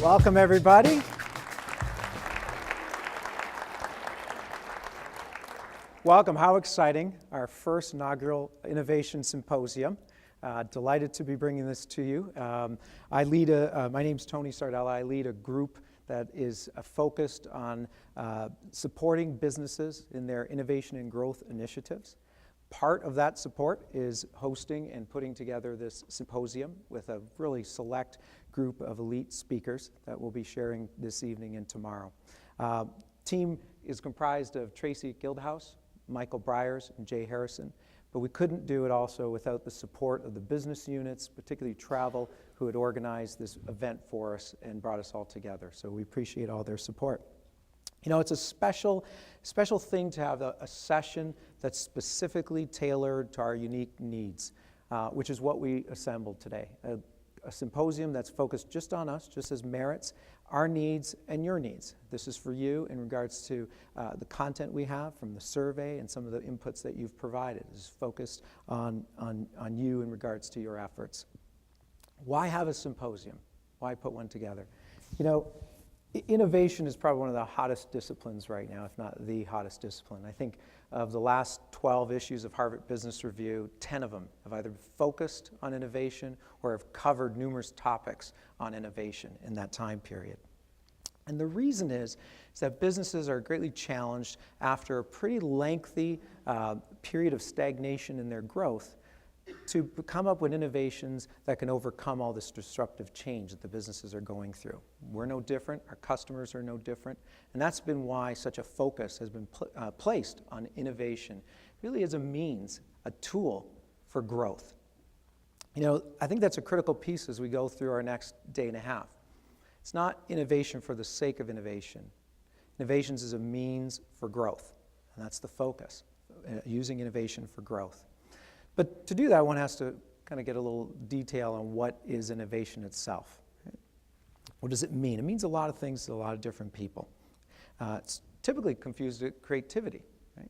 Welcome, everybody. Welcome. How exciting. Our first inaugural Innovation Symposium. Delighted to be bringing this to you. My name's Tony Sardella. I lead a group that is focused on supporting businesses in their innovation and growth initiatives. Part of that support is hosting and putting together this symposium with a really select group of elite speakers that we'll be sharing this evening and tomorrow. Team is comprised of Tracy Guildhouse, Michael Briers, and Jay Harrison, but we couldn't do it also without the support of the business units, particularly travel, who had organized this event for us and brought us all together. So we appreciate all their support. You know, it's a special thing to have a session that's specifically tailored to our unique needs, which is what we assembled today. A symposium that's focused just on us, just as merits our needs and your needs. This is for you in regards to the content we have from the survey and some of the inputs that you've provided. This is focused on you in regards to your efforts. Why have a symposium? Why put one together? You know, innovation is probably one of the hottest disciplines right now, if not the hottest discipline. I think of the last 12 issues of Harvard Business Review, 10 of them have either focused on innovation or have covered numerous topics on innovation in that time period. And the reason is that businesses are greatly challenged after a pretty lengthy period of stagnation in their growth to come up with innovations that can overcome all this disruptive change that the businesses are going through. We're no different, our customers are no different, and that's been why such a focus has been placed on innovation, really as a means, a tool for growth. You know, I think that's a critical piece as we go through our next day and a half. It's not innovation for the sake of innovation. Innovations is a means for growth, and that's the focus, using innovation for growth. But to do that, one has to kind of get a little detail on what is innovation itself. Right? What does it mean? It means a lot of things to a lot of different people. It's typically confused with creativity. Right?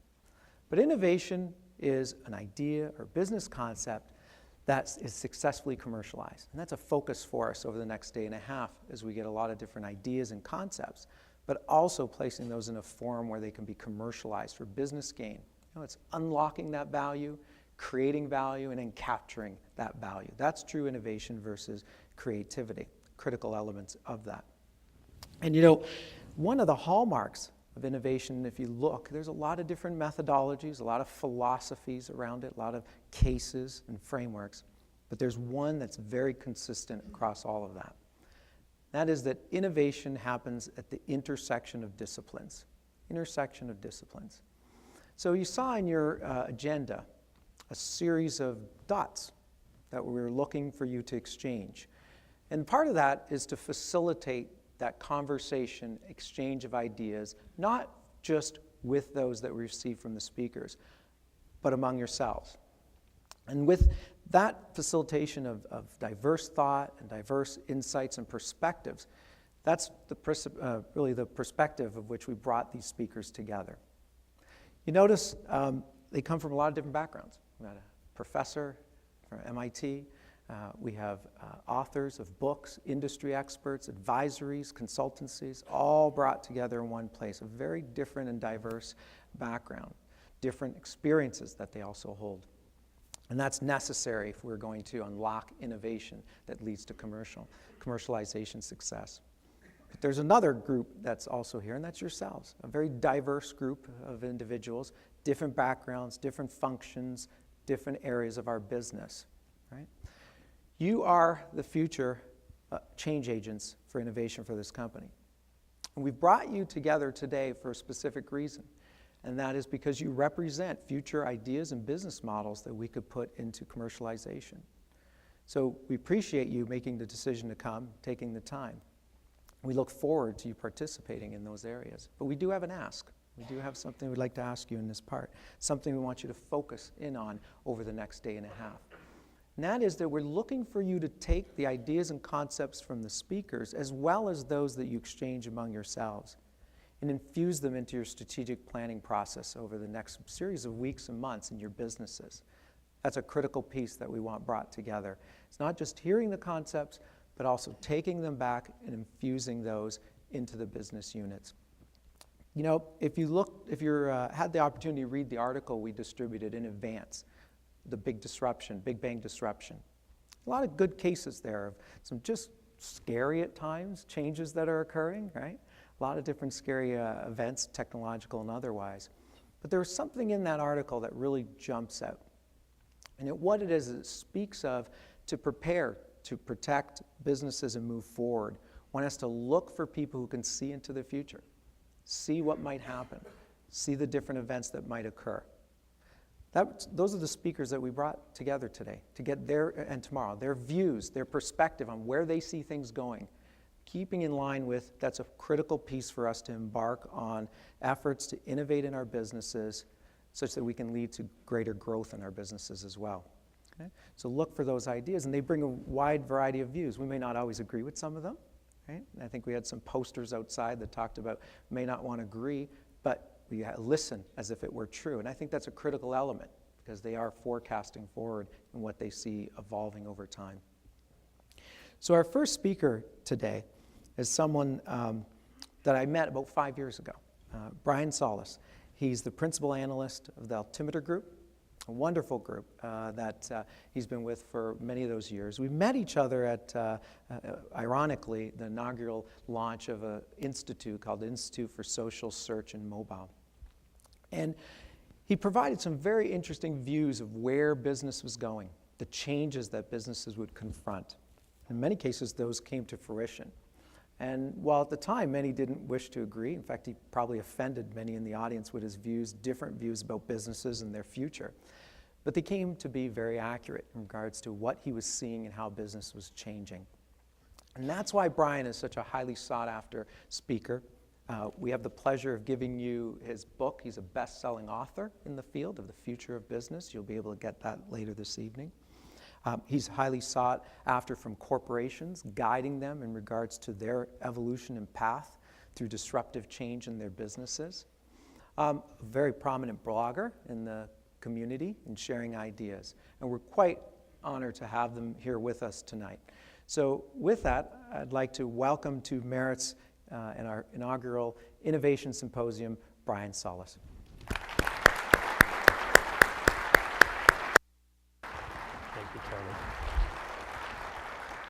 But innovation is an idea or business concept that is successfully commercialized. And that's a focus for us over the next day and a half as we get a lot of different ideas and concepts, but also placing those in a form where they can be commercialized for business gain. You know, it's unlocking that value, creating value, and then capturing that value. That's true innovation versus creativity, critical elements of that. And you know, one of the hallmarks of innovation, if you look, there's a lot of different methodologies, a lot of philosophies around it, a lot of cases and frameworks, but there's one that's very consistent across all of that. That is that innovation happens at the intersection of disciplines. Intersection of disciplines. So you saw in your agenda a series of dots that we were looking for you to exchange. And part of that is to facilitate that conversation, exchange of ideas, not just with those that we receive from the speakers, but among yourselves. And with that facilitation of diverse thought and diverse insights and perspectives, that's really the perspective of which we brought these speakers together. You notice they come from a lot of different backgrounds. We had a professor from MIT. We have authors of books, industry experts, advisories, consultancies, all brought together in one place. A very different and diverse background, different experiences that they also hold. And that's necessary if we're going to unlock innovation that leads to commercialization success. But there's another group that's also here, and that's yourselves. A very diverse group of individuals, different backgrounds, different functions, different areas of our business, right? You are the future change agents for innovation for this company. And we've brought you together today for a specific reason, and that is because you represent future ideas and business models that we could put into commercialization. So we appreciate you making the decision to come, taking the time. We look forward to you participating in those areas. But we do have an ask. We do have something we'd like to ask you in this part, something we want you to focus in on over the next day and a half. And that is that we're looking for you to take the ideas and concepts from the speakers, as well as those that you exchange among yourselves, and infuse them into your strategic planning process over the next series of weeks and months in your businesses. That's a critical piece that we want brought together. It's not just hearing the concepts, but also taking them back and infusing those into the business units. You know, if you had the opportunity to read the article we distributed in advance, the big bang disruption, a lot of good cases there of some just scary at times, changes that are occurring, right? A lot of different scary events, technological and otherwise. But there was something in that article that really jumps out. And what it is, it speaks of to prepare, to protect businesses and move forward, one has to look for people who can see into the future, see what might happen, see the different events that might occur. Those are the speakers that we brought together today to get and tomorrow, their views, their perspective on where they see things going, keeping in line with that's a critical piece for us to embark on efforts to innovate in our businesses such that we can lead to greater growth in our businesses as well. Okay? So look for those ideas, and they bring a wide variety of views. We may not always agree with some of them. Right? I think we had some posters outside that talked about may not want to agree, but we listen as if it were true. And I think that's a critical element because they are forecasting forward in what they see evolving over time. So our first speaker today is someone that I met about 5 years ago, Brian Solis. He's the principal analyst of the Altimeter Group, a wonderful group that he's been with for many of those years. We met each other at, ironically, the inaugural launch of an institute called the Institute for Social Search and Mobile. And he provided some very interesting views of where business was going, the changes that businesses would confront. In many cases, those came to fruition. And while at the time many didn't wish to agree, in fact, he probably offended many in the audience with his views, different views about businesses and their future, but they came to be very accurate in regards to what he was seeing and how business was changing. And that's why Brian is such a highly sought after speaker. We have the pleasure of giving you his book. He's a best-selling author in the field of the future of business. You'll be able to get that later this evening. He's highly sought after from corporations, guiding them in regards to their evolution and path through disruptive change in their businesses. A very prominent blogger in the community and sharing ideas. And we're quite honored to have them here with us tonight. So with that, I'd like to welcome to Merritt's in our inaugural Innovation Symposium, Brian Solis.